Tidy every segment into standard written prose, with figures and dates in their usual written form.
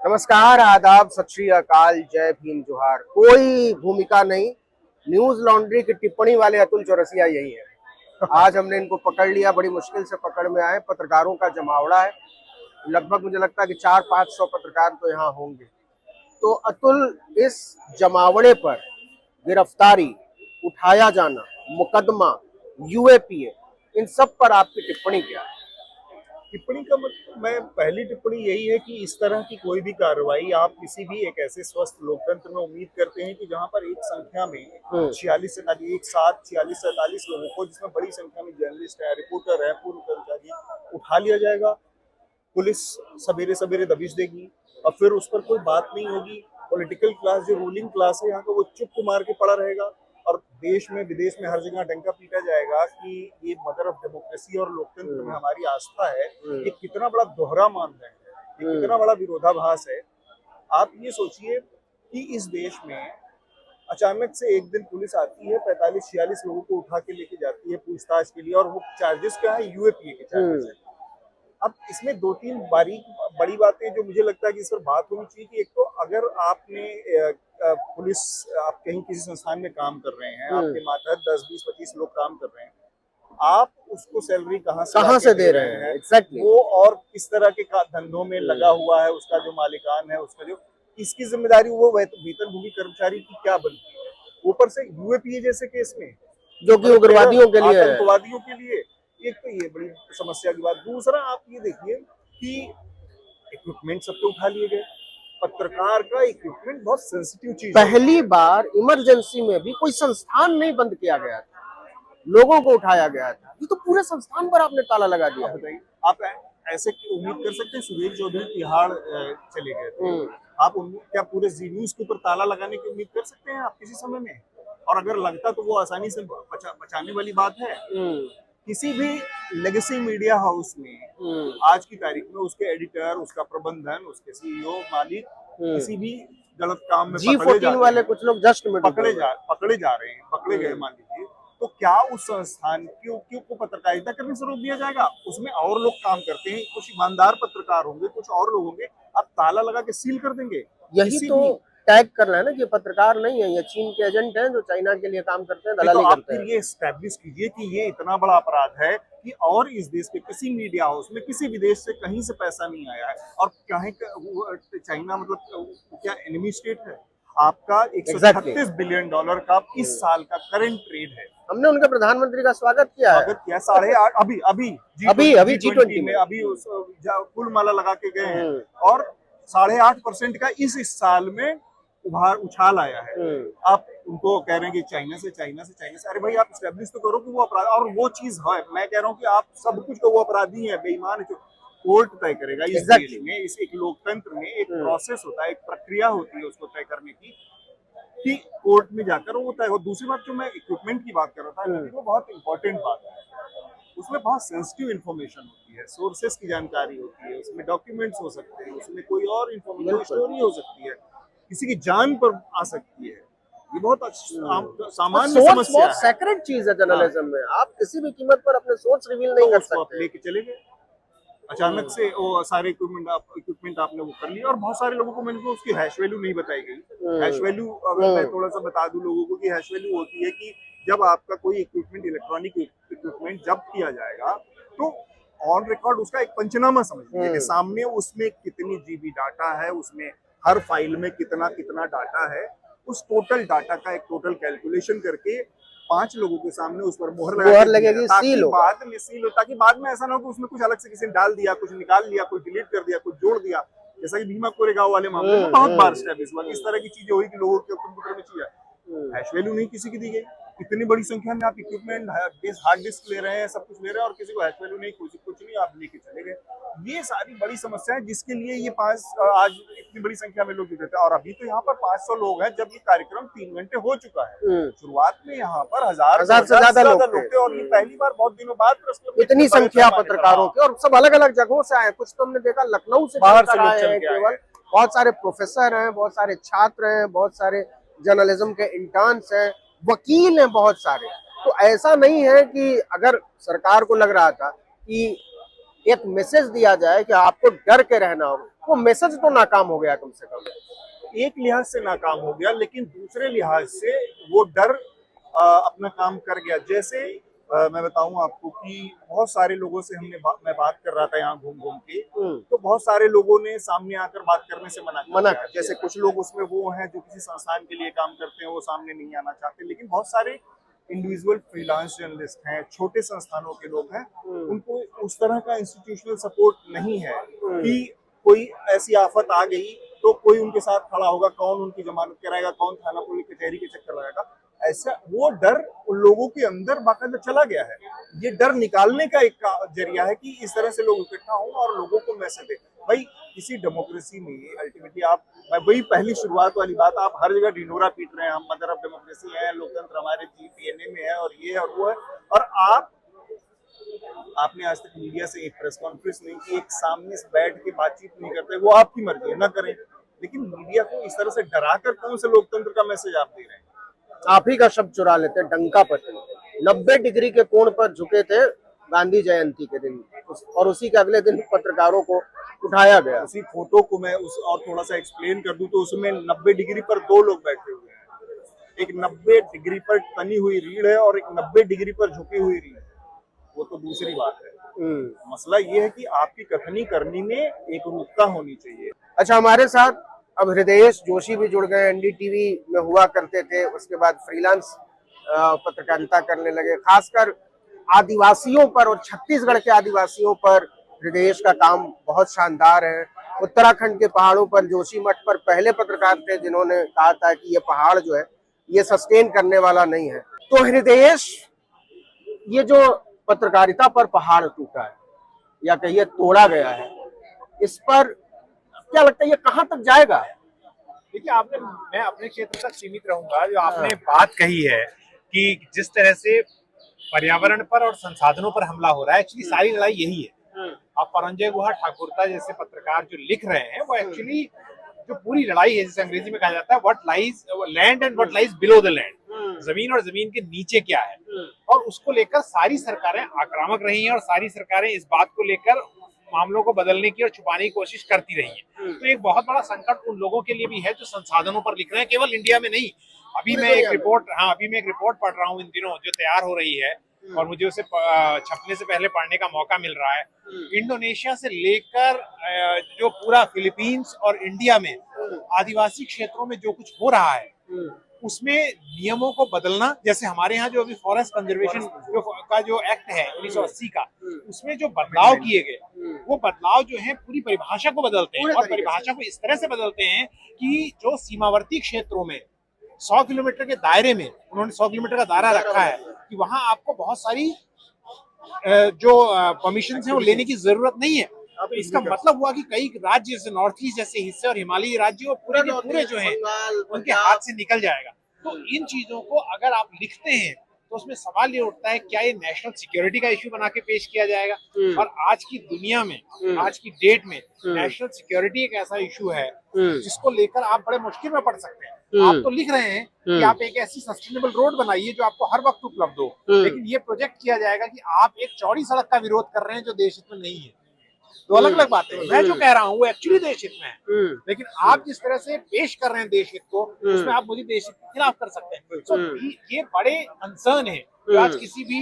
नमस्कार, आदाब, सत श्री अकाल, जय भीम, जोहार। कोई भूमिका नहीं, न्यूज लॉन्ड्री की टिप्पणी वाले अतुल चौरसिया यही है। आज हमने इनको पकड़ लिया, बड़ी मुश्किल से पकड़ में आए। पत्रकारों का जमावड़ा है, लगभग मुझे लगता है कि 400-500 पत्रकार तो यहाँ होंगे। तो अतुल, इस जमावड़े पर गिरफ्तारी, उठाया जाना, मुकदमा, यूएपीए, इन सब पर आपकी टिप्पणी क्या है? टिप्पणी का मतलब मैं पहली टिप्पणी यही है कि इस तरह की कोई भी कार्रवाई आप किसी भी एक ऐसे स्वस्थ लोकतंत्र में उम्मीद करते हैं कि जहां पर एक संख्या में 46 एक साथ 46-47 लोगों को, जिसमें बड़ी संख्या में जर्नलिस्ट है, रिपोर्टर है, पूर्व कर्मचारी, उठा लिया जाएगा। पुलिस सवेरे सवेरे दबिश देगी और फिर उस पर कोई बात नहीं होगी। पॉलिटिकल क्लास, जो रूलिंग क्लास है यहाँ का, वो चुप मार के पड़ा रहेगा और देश में विदेश में हर जगह डंका पीटा जाएगा कि ये मदर ऑफ डेमोक्रेसी और लोकतंत्र में हमारी आस्था है। ये कितना बड़ा दोहरा मानदंड है, ये कितना बड़ा विरोधाभास है। आप ये सोचिए कि इस देश में अचानक से एक दिन पुलिस आती है, 45-46 लोगों को उठा के लेके जाती है पूछताछ के लिए, और वो चार्जेस क्या है? यूएपीए के चार्जेस है। अब इसमें दो तीन बड़ी बातें जो मुझे लगता है कि इस पर बात होनी चाहिए कि एक तो अगर आपने पुलिस, आप कहीं किसी संस्थान में काम कर रहे हैं, आपके मातहत 10-20-25 लोग काम कर रहे हैं, आप उसको सैलरी कहाँ से दे रहे हैं? एग्जैक्टली। वो और किस तरह के धंधों में लगा हुआ है, उसका जो मालिकान है, उसका जो, इसकी जिम्मेदारी वो वेतनभोगी कर्मचारी की क्या बनती है? ऊपर से यूएपीए जैसे केस में, जो कि उग्रवादियों के लिए, आतंकवादियों के लिए, एक तो ये बड़ी समस्या की बात। दूसरा, आप ये देखिए कि इक्विपमेंट सबके उठा लिए गए। पत्रकार का इक्विपमेंट बहुत सेंसिटिव चीज है। पहली बार इमरजेंसी में भी कोई संस्थान नहीं बंद किया गया था, लोगों को उठाया गया था। ये तो पूरे संस्थान पर आपने ताला लगा दिया। बताइए, आप ऐसे उम्मीद कर सकते हैं? सुधीर चौधरी तिहाड़ चले गए थे, आप क्या पूरे जी न्यूज के ऊपर ताला लगाने की उम्मीद कर सकते हैं आप किसी समय में? और अगर लगता तो वो आसानी से बचाने वाली बात है। किसी भी लेगेसी मीडिया हाउस में आज की तारीख में उसके एडिटर, उसका प्रबंधन, उसके सीईओ, मालिक किसी भी गलत काम में G14 वाले कुछ लोग जस्ट में पकड़े जा रहे हैं, पकड़े गए मान लीजिए, तो क्या उस संस्थान को पत्रकारिता करने से रोक दिया जाएगा? उसमें और लोग काम करते हैं, कुछ ईमानदार पत्रकार होंगे, कुछ और लोग होंगे, आप ताला लगा के सील कर देंगे? यही तो टैग करना है ना कि पत्रकार नहीं है, ये चीन के एजेंट हैं जो चाइना के लिए काम करते हैं, दलाली करते हैं। आप ये एस्टैब्लिश कीजिए कि ये इतना बड़ा अपराध है कि और इस देश के किसी मीडिया हाउस में किसी विदेश से कहीं से पैसा नहीं आया है। और चाइना मतलब क्या एनिमी स्टेट है? आपका 136 बिलियन डॉलर का इस साल का करंट ट्रेड है। हमने उनके प्रधानमंत्री का स्वागत किया है। 8.5 अभी G20 में अभी फूल माला लगा के गए हैं और 8.5% का इस साल में उछाल आया है। आप उनको कह रहे हैं कि चाइना से। अरे भाई, आप एस्टेब्लिश तो करो कि वो अपराध, और वो चीज है। मैं कह रहा हूँ कि आप सब कुछ तो वो अपराधी है, बेईमान है। कोर्ट तय करेगा इस देश में, इस एक लोकतंत्र में एक प्रोसेस होता है, एक प्रक्रिया होती है उसको तय करने की, कि कोर्ट में जाकर वो तय हो। दूसरी बात, जो मैं इक्विपमेंट की बात कर रहा था, वो बहुत इंपॉर्टेंट बात है। उसमें बहुत सेंसिटिव इन्फॉर्मेशन होती है, सोर्सेस की जानकारी होती है, उसमें डॉक्यूमेंट्स हो सकते हैं, उसमें कोई और इन्फॉर्मेशन, स्टोरी हो सकती है, किसी की जान पर आ सकती है। ये बहुत सामान्य समस्या है। सेक्रेट चीज है जर्नलिज्म में। आप किसी भी कीमत पर अपने सोर्स रिवील नहीं कर सकते। लेके चले गए अचानक से वो सारे इक्विपमेंट आपने वो कर लिया। और बहुत सारे लोगों को मैंने तो उसकी हैश वैल्यू नहीं बताई गई। हैश वैल्यू अगर मैं थोड़ा सा बता दूं लोगों को, कि हैश वैल्यू होती है कि जब आपका कोई इक्विपमेंट, इलेक्ट्रॉनिक इक्विपमेंट जब्त किया जाएगा, तो ऑन रिकॉर्ड उसका एक पंचनामा समझिए कि सामने उसमें कितनी जीबी डाटा है, उसमें हर फाइल में कितना डाटा है। उस टोटल डाटा का एक टोटल कैलकुलेशन करके 5 लोगों के सामने उस पर मोहर लगेगी, सील हो, ताकि बाद में ऐसा ना हो कि उसमें कुछ अलग से किसी ने डाल दिया, कुछ निकाल लिया, कुछ डिलीट कर दिया, कुछ जोड़ दिया, जैसा कि भीमा कोरेगांव वाले मामले में बहुत बार स्टैब्लिश हुआ। इस तरह की चीजें हुई कि लोगों के कंप्यूटर में चीजें हैश वैल्यू नहीं किसी की दी गई। इतनी बड़ी संख्या में आप इक्विपमेंट, हार्ड डिस्क ले रहे हैं, सब कुछ ले रहे हैं, और किसी को हैश वैल्यू नहीं, कुछ नहीं, आप लेके चले गए। ये सारी बड़ी समस्या है, जिसके लिए ये आज इतनी बड़ी संख्या में लोग जुटे थे। और अभी तो यहाँ पर 500 लोग हैं, जब ये कार्यक्रम 3 घंटे हो चुका है। शुरुआत में यहाँ पर 1000 से ज्यादा लोग थे, और ये पहली बार बहुत दिनों बाद इतनी संख्या पत्रकारों की, और सब अलग अलग जगहों से आए। कुछ तो हमने देखा लखनऊ से बाहर से आए हैं केवल। बहुत सारे प्रोफेसर हैं, बहुत सारे छात्र हैं, बहुत सारे जर्नलिज्म के इंटर्न्स हैं, वकील हैं बहुत सारे। तो ऐसा नहीं है कि अगर सरकार को लग रहा था कि एक मैसेज दिया जाए कि आपको डर के रहना होगा, वो मैसेज तो नाकाम हो गया कम से कम। एक लिहाज से नाकाम हो गया, लेकिन दूसरे लिहाज से वो डर अपना काम कर गया। जैसे मैं बताऊं आपको कि बहुत सारे लोगों से मैं बात कर रहा था यहाँ घूम घूम के, तो बहुत सारे लोगों ने सामने आकर बात करने से मना कर दिया। जैसे कुछ लोग उसमें वो हैं जो किसी संस्थान के लिए काम करते हैं, वो सामने नहीं आना चाहते, लेकिन बहुत सारे इंडिविजुअल फ्रीलांस जर्नलिस्ट हैं, छोटे संस्थानों के लोग हैं, उनको उस तरह का इंस्टीट्यूशनल सपोर्ट नहीं है कि कोई ऐसी आफत आ गई तो कोई उनके साथ खड़ा होगा, कौन उनकी जमानत कराएगा, कौन थाना पुलिस कचहरी के चक्कर लगाएगा। ऐसा वो डर उन लोगों के अंदर बाकायदा चला गया है। ये डर निकालने का एक जरिया है कि इस तरह से लोग इकट्ठा हों और लोगों को मैसेज दें। भाई किसी डेमोक्रेसी में अल्टीमेटली मैं वही पहली शुरुआत वाली बात, आप हर जगह ढिंढोरा पीट रहे हैं, हम मदर ऑफ डेमोक्रेसी है, लोकतंत्र हमारे डीएनए में है और ये है और वो है, और आपने आज तक मीडिया से एक प्रेस कॉन्फ्रेंस नहीं की, एक सामने से बैठ के बातचीत नहीं करते। वो आपकी मर्जी है, ना करें, लेकिन मीडिया को इस तरह से डराकर कौन से लोकतंत्र का मैसेज आप दे रहे हैं? आप ही का शब्द चुरा लेते हैं, डंका पतन। 90 डिग्री के कोण पर झुके थे गांधी जयंती के दिन, और उसी के अगले दिन पत्रकारों को उठाया गया। उसी फोटो को मैं और थोड़ा सा एक्सप्लेन कर दूं तो उसमें 90 डिग्री पर 2 लोग बैठे हुए हैं। एक 90 डिग्री पर तनी हुई रीढ़ है और एक 90 डिग्री पर झुकी हुई रीढ़ है, वो तो दूसरी बात है। मसला ये है कि आपकी कथनी करनी में एक रूपता होनी चाहिए। अच्छा, हमारे साथ अब हृदयेश जोशी भी जुड़ गए। एनडीटीवी में हुआ करते थे, उसके बाद फ्रीलांस पत्रकारिता करने लगे, खासकर आदिवासियों पर और छत्तीसगढ़ के आदिवासियों पर हृदयेश का काम बहुत शानदार है। उत्तराखंड के पहाड़ों पर जोशी मठ पर पहले पत्रकार थे जिन्होंने कहा था कि ये पहाड़ जो है ये सस्टेन करने वाला नहीं है। तो हृदयेश, ये जो पत्रकारिता पर पहाड़ टूटा है या कहिए तोड़ा गया है, इस पर क्या लगता है ये कहाँ तक जाएगा? देखिए, मैं अपने क्षेत्र तक सीमित रहूंगा। जो आपने बात कही है कि जिस तरह से पर्यावरण पर और संसाधनों पर हमला हो रहा है, एक्चुअली सारी लड़ाई यही है। आप परंजय गुहा ठाकुरता जैसे पत्रकार जो लिख रहे हैं, वो एक्चुअली जो पूरी लड़ाई है, जिसे अंग्रेजी में कहा जाता है what lies land and what lies below the land, जमीन और जमीन के नीचे क्या है, और उसको लेकर सारी सरकारें आक्रामक रही हैं और सारी सरकारें इस बात को लेकर मामलों को बदलने की और छुपाने की कोशिश करती रही है। तो एक बहुत बड़ा संकट उन लोगों के लिए भी है जो संसाधनों पर लिख रहे हैं, केवल इंडिया में नहीं। अभी मैं एक रिपोर्ट पढ़ रहा हूँ इन दिनों जो तैयार हो रही है, और मुझे उसे छपने से पहले पढ़ने का मौका मिल रहा है। इंडोनेशिया से लेकर जो पूरा फिलीपींस और इंडिया में आदिवासी क्षेत्रों में जो कुछ हो रहा है, उसमें नियमों को बदलना, जैसे हमारे यहाँ जो अभी फॉरेस्ट कंजर्वेशन का जो एक्ट है 1980 का, उसमें जो बदलाव किए गए, वो बदलाव जो है पूरी परिभाषा को बदलते हैं, और परिभाषा को इस तरह से बदलते हैं कि जो सीमावर्ती क्षेत्रों में 100 किलोमीटर के दायरे में उन्होंने 100 किलोमीटर का दायरा रखा है कि वहां आपको बहुत सारी जो परमिशन है वो लेने की जरूरत नहीं है। इसका मतलब हुआ कि कई राज्य जैसे नॉर्थ ईस्ट जैसे हिस्से और हिमालयी राज्य पूरे जो है उनके हाथ से निकल जाएगा। तो इन चीजों को अगर आप लिखते हैं तो उसमें सवाल ये उठता है, क्या ये नेशनल सिक्योरिटी का इश्यू बना के पेश किया जाएगा? और आज की दुनिया में, आज की डेट में नेशनल सिक्योरिटी एक ऐसा इशू है जिसको लेकर आप बड़े मुश्किल में पड़ सकते हैं। आप तो लिख रहे हैं कि आप एक ऐसी सस्टेनेबल रोड बनाइए जो आपको हर वक्त उपलब्ध हो, लेकिन ये प्रोजेक्ट किया जाएगा कि आप एक चौड़ी सड़क का विरोध कर रहे हैं जो देश हित में नहीं है। तो अलग अलग बातें हैं। मैं जो कह रहा हूँ वो एक्चुअली देश हित में है, लेकिन आप जिस तरह से पेश कर रहे हैं देश हित को, उसमें आप मुझे देश हित के खिलाफ कर सकते हैं। तो ये बड़े कंसर्न है जो आज किसी भी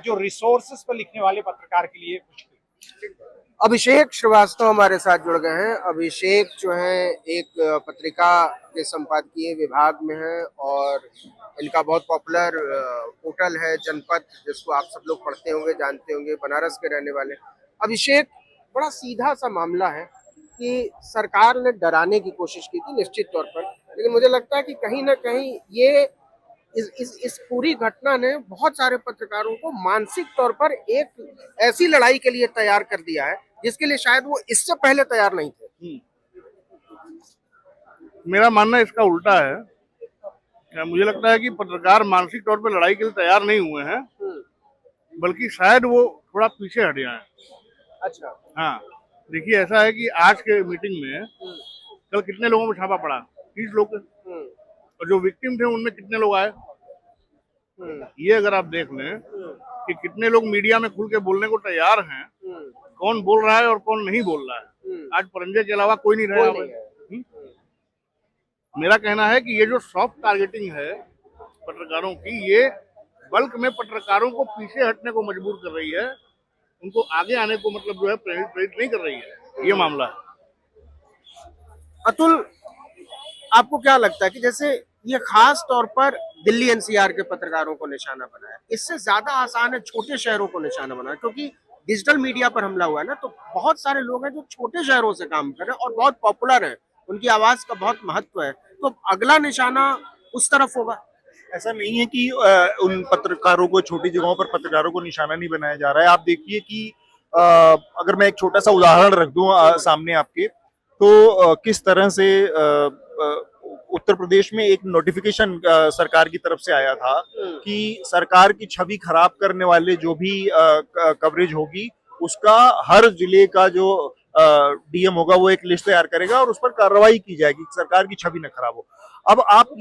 जो रिसोर्सेस पर लिखने वाले पत्रकार के लिए मुश्किल। अभिषेक श्रीवास्तव हमारे साथ जुड़ गए हैं। अभिषेक जो है एक पत्रिका के संपादकीय विभाग में है, और इनका बहुत पॉपुलर पोर्टल है जनपद, जिसको आप सब लोग पढ़ते होंगे, जानते होंगे, बनारस के रहने वाले। अभिषेक, बड़ा सीधा सा मामला है कि सरकार ने डराने की कोशिश की थी निश्चित तौर पर, लेकिन मुझे लगता है कि कहीं ना कहीं ये इस पूरी घटना ने बहुत सारे पत्रकारों को मानसिक तौर पर एक ऐसी लड़ाई के लिए तैयार कर दिया है जिसके लिए शायद वो इससे पहले तैयार नहीं थे। मेरा मानना इसका उल्टा है। मुझे लगता है कि पत्रकार मानसिक तौर पर लड़ाई के लिए तैयार नहीं हुए हैं, बल्कि शायद वो थोड़ा पीछे हट गए हैं। अच्छा, हाँ, देखिए, ऐसा है कि आज के मीटिंग में कल कितने लोगों में छापा पड़ा? 30 लोग। और जो विक्टिम थे उनमें कितने लोग आए? ये अगर आप देख लें कि कितने लोग मीडिया में खुल के बोलने को तैयार हैं, कौन बोल रहा है और कौन नहीं बोल रहा है, आज परंजे के अलावा कोई नहीं रहा कोई यहाँ नहीं पे। है। मेरा कहना है कि ये जो सॉफ्ट टारगेटिंग है पत्रकारों की, ये बल्क में पत्रकारों को पीछे हटने को मजबूर कर रही है, उनको आगे आने को मतलब जो है प्रेरित नहीं कर रही है, ये मामला है। अतुल, आपको क्या लगता है कि जैसे ये खास तौर पर दिल्ली एनसीआर के पत्रकारों को निशाना बनाया, इससे ज्यादा आसान है छोटे शहरों को निशाना बनाना, क्योंकि डिजिटल मीडिया पर हमला हुआ है ना, तो बहुत सारे लोग हैं जो छोटे शहरों से काम कर रहे हैं और बहुत पॉपुलर है, उनकी आवाज का बहुत महत्व है, तो अगला निशाना उस तरफ होगा। ऐसा नहीं है कि उन पत्रकारों को, छोटी जगहों पर पत्रकारों को निशाना नहीं बनाया जा रहा है। आप देखिए कि अगर मैं एक छोटा सा उदाहरण रख दूं सामने आपके, तो किस तरह से उत्तर प्रदेश में एक नोटिफिकेशन सरकार की तरफ से आया था कि सरकार की छवि खराब करने वाले जो भी कवरेज होगी, उसका हर जिले का जो डीएम होगा वो एक लिस्ट तैयार करेगा और उस पर कार्रवाई की जाएगी, सरकार की छवि न खराब हो। अब आप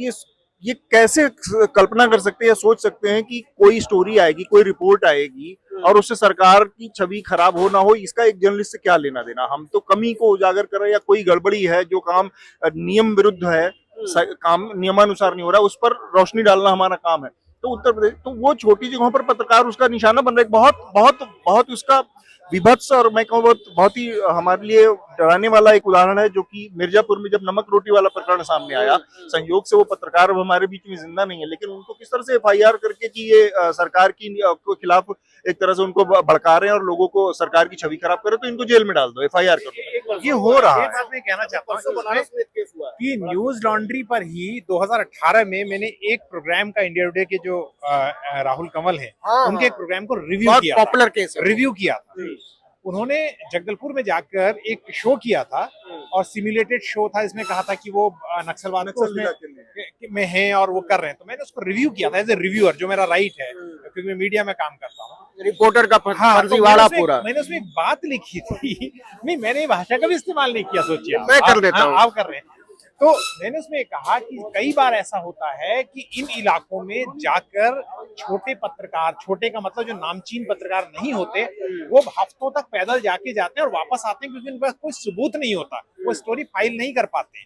ये कैसे कल्पना कर सकते हैं, सोच सकते हैं कि कोई स्टोरी आएगी, कोई रिपोर्ट आएगी और उससे सरकार की छवि खराब हो ना हो, इसका एक जर्नलिस्ट से क्या लेना देना। हम तो कमी को उजागर कर रहे हैं, या कोई गड़बड़ी है, जो काम नियम विरुद्ध है, काम नियमानुसार नहीं हो रहा, उस पर रोशनी डालना हमारा काम है। तो उत्तर प्रदेश, तो वो छोटी जगहों पर पत्रकार उसका निशाना बन रहे, बहुत बहुत बहुत उसका विभत्स और मैं कहूँ बहुत ही हमारे लिए डराने वाला एक उदाहरण है, जो कि मिर्जापुर में जब नमक रोटी वाला प्रकरण सामने आया, संयोग से वो पत्रकार अब हमारे बीच में जिंदा नहीं है, लेकिन उनको किस तरह से एफआईआर करके कि ये सरकार की के खिलाफ एक तरह से उनको भड़का रहे हैं और लोगों को सरकार की छवि खराब करे, तो इनको जेल में डाल दो, एफआईआर कर दो। ये हो रहा है। एक बात मैं कहना चाहता हूँ कि न्यूज लॉन्ड्री पर ही 2018 में मैंने एक प्रोग्राम का, इंडिया टुडे के जो राहुल कंवल हैं, उनके एक प्रोग्राम को रिव्यू किया, पॉपुलर केस रिव्यू किया था। उन्होंने जगदलपुर में जाकर एक शो किया था और सिमुलेटेड शो था, इसमें कहा था कि वो नक्सलवाद को में हैं और वो कर रहे हैं, तो मैंने उसको रिव्यू किया था एज ए रिव्यूअर, जो मेरा राइट है क्योंकि मैं मीडिया में काम करता हूँ, रिपोर्टर का फर्जीवाड़ा पूरा। मैंने उसमें एक बात लिखी थी, नहीं मैंने भाषा का भी इस्तेमाल नहीं किया, सोचिए मैं कर देता हूँ, आप कर रहे हैं। तो मैंने उसमें कहा कि कई बार ऐसा होता है कि इन इलाकों में जाकर छोटे पत्रकार, छोटे का मतलब जो नामचीन पत्रकार नहीं होते, वो हफ्तों तक पैदल जाके जाते हैं और वापस आते हैं, क्योंकि उनके पास कोई सबूत नहीं होता, वो स्टोरी फाइल नहीं कर पाते।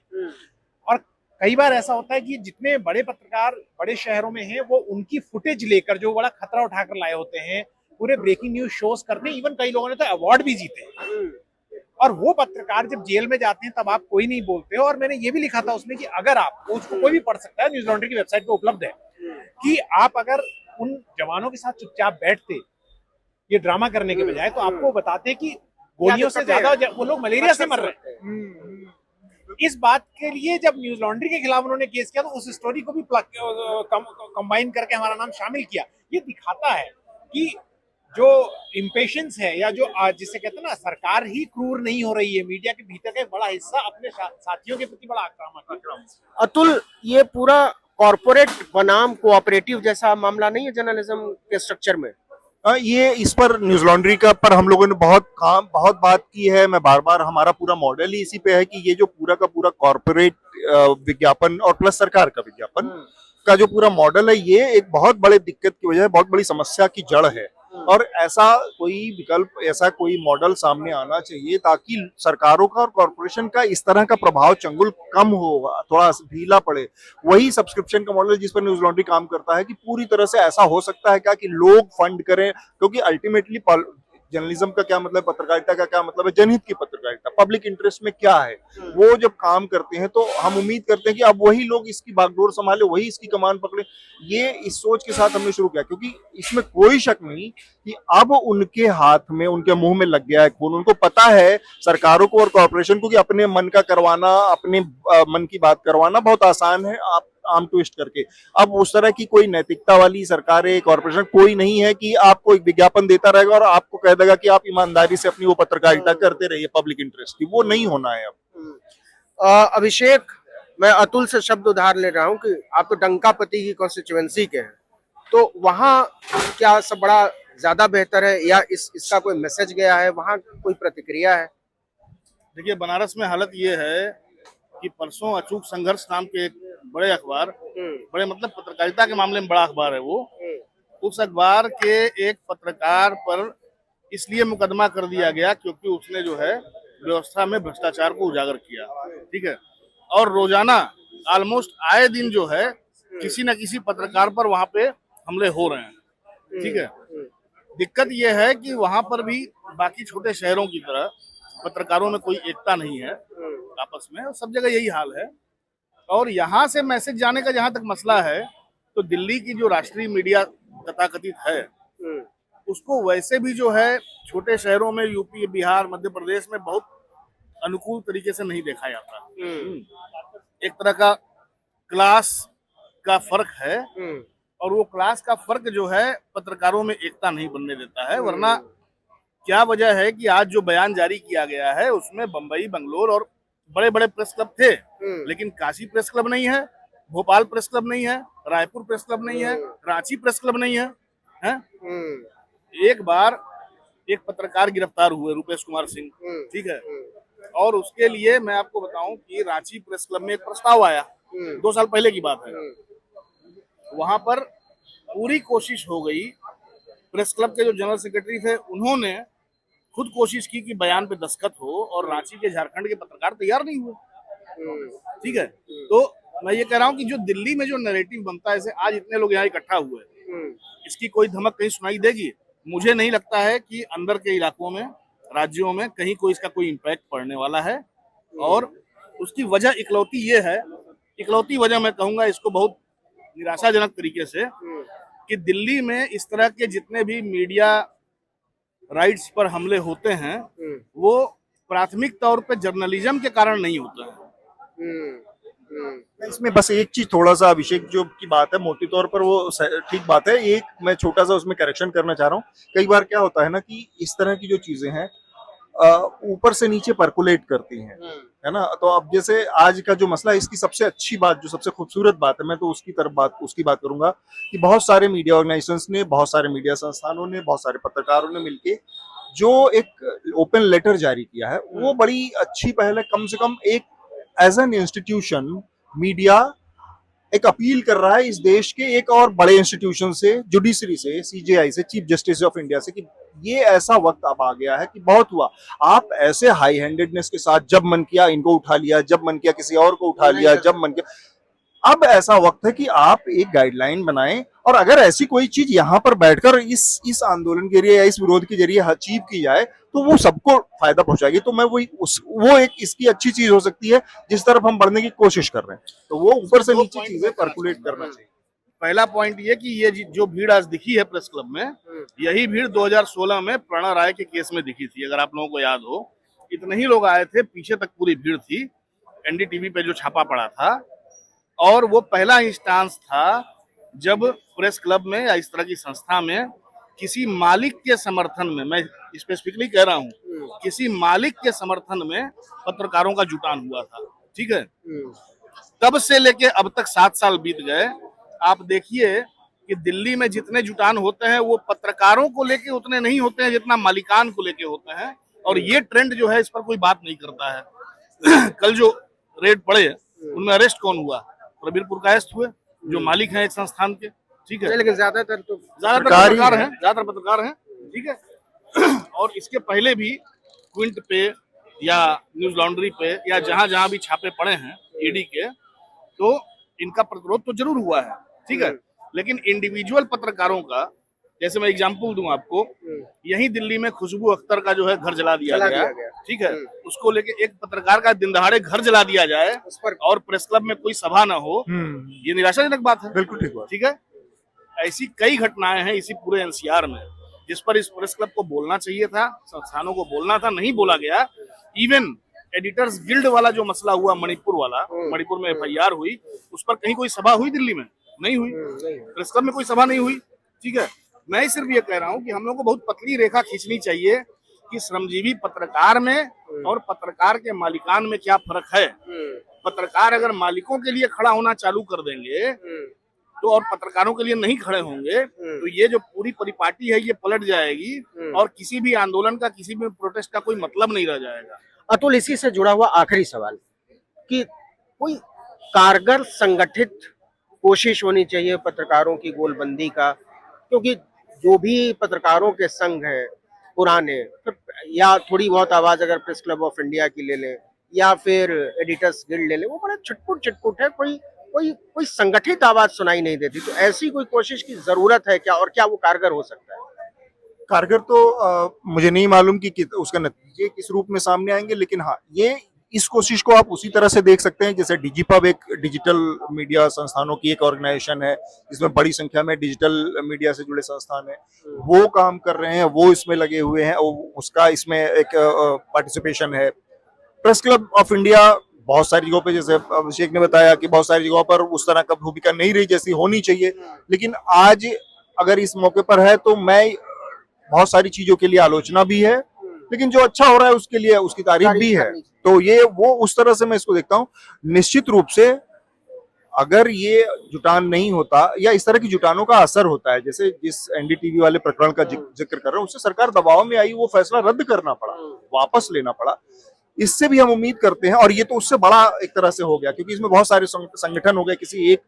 और कई बार ऐसा होता है कि जितने बड़े पत्रकार बड़े शहरों में हैं, वो उनकी फुटेज लेकर जो बड़ा खतरा उठाकर लाए होते हैं, पूरे ब्रेकिंग न्यूज शोज करते हैं, इवन कई लोगों ने तो अवार्ड भी जीते हैं। और वो पत्रकार जब जेल में जाते हैं तब आप कोई नहीं बोलते हो। और मैंने ये भी लिखा था उसमें कि अगर आप, उसको कोई भी पढ़ सकता है, न्यूज लॉन्ड्री की वेबसाइट पे उपलब्ध है, कि आप अगर उन जवानों के साथ चुपचाप बैठते ये ड्रामा करने के बजाय, तो आपको बताते कि गोलियों से ज्यादा वो लोग मलेरिया से मर रहे हैं। इस बात के लिए जब न्यूज लॉन्ड्री के खिलाफ उन्होंने केस किया, तो उस स्टोरी को भी कंबाइन करके हमारा नाम शामिल किया। ये दिखाता है कि जो इम्पेशंस है, या जो जिसे कहते हैं ना, सरकार ही क्रूर नहीं हो रही है, मीडिया के भीतर का एक बड़ा हिस्सा अपने साथियों के प्रति बड़ा आक्रामक। अतुल, ये पूरा कॉर्पोरेट बनाम कोऑपरेटिव जैसा मामला नहीं है जर्नलिज्म के स्ट्रक्चर में? ये इस पर न्यूज लॉन्ड्री का पर हम लोगों ने बहुत बात की है। मैं बार बार, हमारा पूरा मॉडल ही इसी पे है कि ये जो पूरा का पूरा कॉर्पोरेट विज्ञापन और प्लस सरकार का विज्ञापन का जो पूरा मॉडल है, ये एक बहुत बड़े दिक्कत की वजह, बहुत बड़ी समस्या की जड़ है। और ऐसा कोई विकल्प, ऐसा कोई मॉडल सामने आना चाहिए ताकि सरकारों का और कॉर्पोरेशन का इस तरह का प्रभाव चंगुल कम हो, थोड़ा ढीला पड़े। वही सब्सक्रिप्शन का मॉडल जिस पर न्यूज लॉन्ड्री काम करता है, कि पूरी तरह से ऐसा हो सकता है क्या कि लोग फंड करें, क्योंकि अल्टीमेटली जर्नलिज्म का क्या मतलब, पत्रकारिता का क्या मतलब है, जनहित की पत्रकारिता, पब्लिक इंटरेस्ट में क्या है, वो जब काम करते हैं तो हम उम्मीद करते हैं कि अब वही लोग इसकी बागडोर संभाले, वही इसकी कमान पकड़े। ये इस सोच के साथ हमने शुरू किया, क्योंकि इसमें कोई शक नहीं कि अब उनके हाथ में, उनके मुंह में लग गया है खून। उनको पता है सरकारों को और कॉर्पोरेशन को कि अपने मन का करवाना, अपने मन की बात करवाना बहुत आसान है, आप आम ट्विस्ट करके। अब उस तरह की कोई नैतिकता वाली सरकारें, कॉर्पोरेशन कोई नहीं है कि आपको एक विज्ञापन देता रहेगा और आपको कह देगा कि आप ईमानदारी से अपनी वो पत्रकारिता करते रहिए पब्लिक इंटरेस्ट की। वो नहीं होना है अब। अभिषेक, मैं अतुल से शब्द उधार ले रहा हूँ कि आप तो डंकापति की कॉन्स्टिट्यूएंसी के हैं, तो वहाँ क्या सब बड़ा ज्यादा बेहतर है, या इसका कोई मैसेज गया है, वहाँ कोई प्रतिक्रिया है? देखिए, बनारस में हालत ये है कि परसों अचूक संघर्ष नाम के एक बड़े अखबार, बड़े मतलब पत्रकारिता के मामले में बड़ा अखबार है वो, उस अखबार के एक पत्रकार पर इसलिए मुकदमा कर दिया गया क्योंकि उसने जो है व्यवस्था में भ्रष्टाचार को उजागर किया, ठीक है। और रोजाना ऑलमोस्ट आए दिन जो है किसी न किसी पत्रकार पर वहां पे हमले हो रहे हैं, ठीक है। दिक्कत यह है कि वहां पर भी बाकी छोटे शहरों की तरह पत्रकारों में कोई एकता नहीं है आपस में, सब जगह यही हाल है। और यहाँ से मैसेज जाने का जहां तक मसला है, तो दिल्ली की जो राष्ट्रीय मीडिया तथाकथित है, उसको वैसे भी जो है छोटे शहरों में, यूपी, बिहार, मध्य प्रदेश में बहुत अनुकूल तरीके से नहीं देखा जाता। एक तरह का क्लास का फर्क है, और वो क्लास का फर्क जो है पत्रकारों में एकता नहीं बनने देता है। वरना क्या वजह है कि आज जो बयान जारी किया गया है उसमें बंबई, बंगलोर और बड़े बड़े प्रेस क्लब थे, लेकिन काशी प्रेस क्लब नहीं है, भोपाल प्रेस क्लब नहीं है, रायपुर प्रेस क्लब नहीं है, रांची प्रेस क्लब नहीं है, हैं? एक बार एक पत्रकार गिरफ्तार हुए, रूपेश कुमार सिंह, ठीक है। और उसके लिए मैं आपको बताऊं कि रांची प्रेस क्लब में एक प्रस्ताव आया, 2 साल पहले की बात है। वहां पर पूरी कोशिश हो गई, प्रेस क्लब के जो जनरल सेक्रेटरी थे उन्होंने खुद कोशिश की कि बयान पे दस्तखत हो, और रांची के, झारखंड के पत्रकार तैयार नहीं हुए, ठीक है। तो मैं ये कह रहा हूँ कि जो दिल्ली में जो नैरेटिव बनता है, जैसे आज इतने लोग यहाँ इकट्ठा हुए, इसकी कोई धमक कहीं सुनाई देगी? मुझे नहीं लगता है कि अंदर के इलाकों में, राज्यों में कहीं कोई इसका कोई इम्पैक्ट पड़ने वाला है। और उसकी वजह इकलौती वजह मैं कहूंगा इसको बहुत निराशाजनक तरीके से, कि दिल्ली में इस तरह के जितने भी मीडिया राइट्स पर हमले होते हैं वो प्राथमिक तौर पे जर्नलिज्म के कारण नहीं होते हैं। इसमें बस एक चीज थोड़ा सा अभिषेक जो की बात है, मोटी तौर पर वो ठीक बात है, एक मैं छोटा सा उसमें करेक्शन करना चाह रहा हूँ। कई बार क्या होता है ना कि इस तरह की जो चीजें हैं ऊपर से नीचे पर्कुलेट करती हैं, है ना। तो अब जैसे आज का जो मसला है, इसकी सबसे अच्छी बात, जो सबसे खूबसूरत बात है, मैं तो उसकी बात करूंगा कि बहुत सारे मीडिया ऑर्गेनाइजेशंस ने, बहुत सारे मीडिया संस्थानों ने, बहुत सारे पत्रकारों ने मिलके जो एक ओपन लेटर जारी किया है, वो बड़ी अच्छी पहल है। कम से कम एक एज एन इंस्टीट्यूशन मीडिया एक अपील कर रहा है इस देश के एक और बड़े इंस्टीट्यूशन से, जुडिशरी से, सीजेआई से, चीफ जस्टिस ऑफ इंडिया से, कि ये ऐसा वक्त अब आ गया है कि बहुत हुआ। आप ऐसे हाई हैंडेडनेस के साथ जब मन किया इनको उठा लिया, जब मन किया किसी और को उठा लिया, जब मन किया, अब ऐसा वक्त है कि आप एक गाइडलाइन बनाएं, और अगर ऐसी कोई चीज यहाँ पर बैठकर इस आंदोलन के जरिए या इस विरोध के जरिए अचीव की जाए तो वो सबको फायदा पहुंचाएगी। तो मैं वो एक इसकी अच्छी चीज हो सकती है जिस तरफ हम बढ़ने की कोशिश कर रहे हैं, तो वो ऊपर से नीचे चीजें पर्कुलेट करना चाहिए। पहला पॉइंट ये कि ये जो भीड़ आज दिखी है प्रेस क्लब में, यही भीड़ 2016 में प्रणा राय के केस में दिखी थी, अगर आप लोगों को याद हो। इतने ही लोग आए थे, पीछे तक पूरी भीड़ थी, एनडीटीवी पे जो छापा पड़ा था। और वो पहला इंस्टांस था जब प्रेस क्लब में या इस तरह की संस्था में किसी मालिक के समर्थन में, मैं स्पेसिफिकली कह रहा हूँ, किसी मालिक के समर्थन में पत्रकारों का जुटान हुआ था, ठीक है। तब से लेके अब तक 7 साल बीत गए। आप देखिए कि दिल्ली में जितने जुटान होते हैं वो पत्रकारों को लेके उतने नहीं होते हैं जितना मालिकान को लेके होते हैं। और ये ट्रेंड जो है इस पर कोई बात नहीं करता है। कल जो रेड पड़े उनमें अरेस्ट कौन हुआ? प्रवीर पुरकायस्थ हुए, जो मालिक हैं एक संस्थान के, ठीक है। लेकिन ज्यादातर पत्रकार हैं, ठीक है। और इसके पहले भी क्विंट पे या न्यूज लॉन्ड्री पे या जहां जहां भी छापे पड़े हैं ईडी के, तो इनका प्रतिरोध तो जरूर हुआ है, ठीक है। लेकिन इंडिविजुअल पत्रकारों का, जैसे मैं एग्जांपल दूं आपको, यही दिल्ली में खुशबू अख्तर का जो है घर जला दिया गया, ठीक है। उसको लेके एक पत्रकार का दिन दहाड़े घर जला दिया जाए और प्रेस क्लब में कोई सभा ना हो, ये निराशाजनक बात है। बिल्कुल ठीक है। ऐसी कई घटनाएं हैं इसी पूरे एनसीआर में जिस पर इस प्रेस क्लब को बोलना चाहिए था, संस्थानों को बोलना था, नहीं बोला गया। इवन एडिटर्स गिल्ड वाला जो मसला हुआ, मणिपुर वाला, मणिपुर में एफआईआर हुई, उस पर कहीं कोई सभा हुई? दिल्ली में नहीं हुई, प्रेस क्लब में कोई सभा नहीं हुई, ठीक है। मैं सिर्फ ये कह रहा हूँ कि हम लोग को बहुत पतली रेखा खींचनी चाहिए कि श्रमजीवी पत्रकार में और पत्रकार के मालिकान में क्या फर्क है। पत्रकार अगर मालिकों के लिए खड़ा होना चालू कर देंगे तो, और पत्रकारों के लिए नहीं खड़े होंगे, तो ये जो पूरी परिपाटी है ये पलट जाएगी और किसी भी आंदोलन का, किसी भी प्रोटेस्ट का कोई मतलब नहीं रह जाएगा। अतुल, इसी से जुड़ा हुआ आखिरी सवाल कि कोई कारगर संगठित कोशिश होनी चाहिए पत्रकारों की गोलबंदी का, क्योंकि जो भी पत्रकारों के संघ हैं पुराने, तो या थोड़ी बहुत आवाज अगर प्रेस क्लब ऑफ इंडिया की ले लें या फिर एडिटर्स गिल्ड ले लें, वो बड़ा छिटपुट है, कोई संगठित आवाज सुनाई नहीं देती। तो ऐसी कोई कोशिश की जरूरत है क्या, और क्या वो कारगर हो सकता है? कारगर तो मुझे नहीं मालूम कि उसका नतीजे किस रूप में सामने आएंगे, लेकिन हाँ, ये इस कोशिश को आप उसी तरह से देख सकते हैं जैसे डिजिपब एक डिजिटल मीडिया संस्थानों की एक ऑर्गेनाइजेशन है, जिसमें बड़ी संख्या में डिजिटल मीडिया से जुड़े संस्थान है, वो काम कर रहे हैं, वो इसमें लगे हुए हैं, और उसका इसमें एक पार्टिसिपेशन है। प्रेस क्लब ऑफ इंडिया बहुत सारी जगहों पे, जैसे अभिषेक ने बताया कि बहुत सारी जगहों पर उस तरह का भूमिका नहीं रही जैसी होनी चाहिए, लेकिन आज अगर इस मौके पर है तो मैं बहुत सारी चीजों के लिए आलोचना भी है, लेकिन जो अच्छा हो रहा है उसके लिए उसकी तारीफ भी है। तो ये वो उस तरह से मैं इसको देखता हूँ। निश्चित रूप से अगर ये जुटान नहीं होता या इस तरह की जुटानों का असर होता है, जैसे जिस एनडीटीवी वाले प्रकरण का जिक्र कर रहा हूँ, उससे सरकार दबाव में आई, वो फैसला रद्द करना पड़ा, वापस लेना पड़ा। इससे भी हम उम्मीद करते हैं, और ये तो उससे बड़ा एक तरह से हो गया क्योंकि इसमें बहुत सारे संगठन हो गए, किसी एक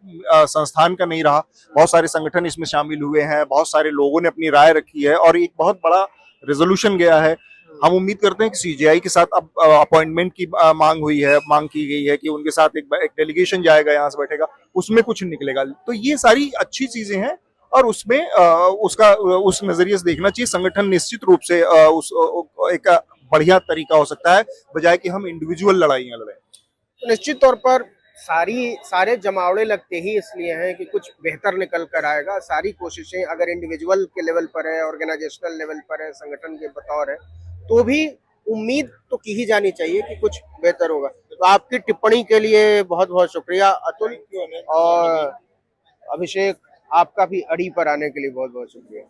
संस्थान का नहीं रहा, बहुत सारे संगठन इसमें शामिल हुए हैं, बहुत सारे लोगों ने अपनी राय रखी है और एक बहुत बड़ा रेजोल्यूशन गया है। हम उम्मीद करते हैं कि सीजीआई के साथ अब अपॉइंटमेंट की मांग की गई है कि उनके साथ एक डेलीगेशन जाएगा, यहाँ से बैठेगा, उसमें कुछ निकलेगा। तो ये सारी अच्छी चीजें हैं और उसमें उस नजरिए से देखना चाहिए। संगठन निश्चित रूप से एक बढ़िया तरीका हो सकता है, बजाय कि हम इंडिविजुअल लड़ाइयां लड़ें। तो निश्चित तौर पर सारे जमावड़े लगते ही इसलिए हैं कि कुछ बेहतर निकल कर आएगा। सारी कोशिशें अगर इंडिविजुअल के लेवल पर है, ऑर्गेनाइजेशनल लेवल पर है, संगठन के बतौर है, तो भी उम्मीद तो की ही जानी चाहिए कि कुछ बेहतर होगा। तो आपकी टिप्पणी के लिए बहुत बहुत शुक्रिया अतुल, और अभिषेक आपका भी अड़ी पर आने के लिए बहुत बहुत शुक्रिया।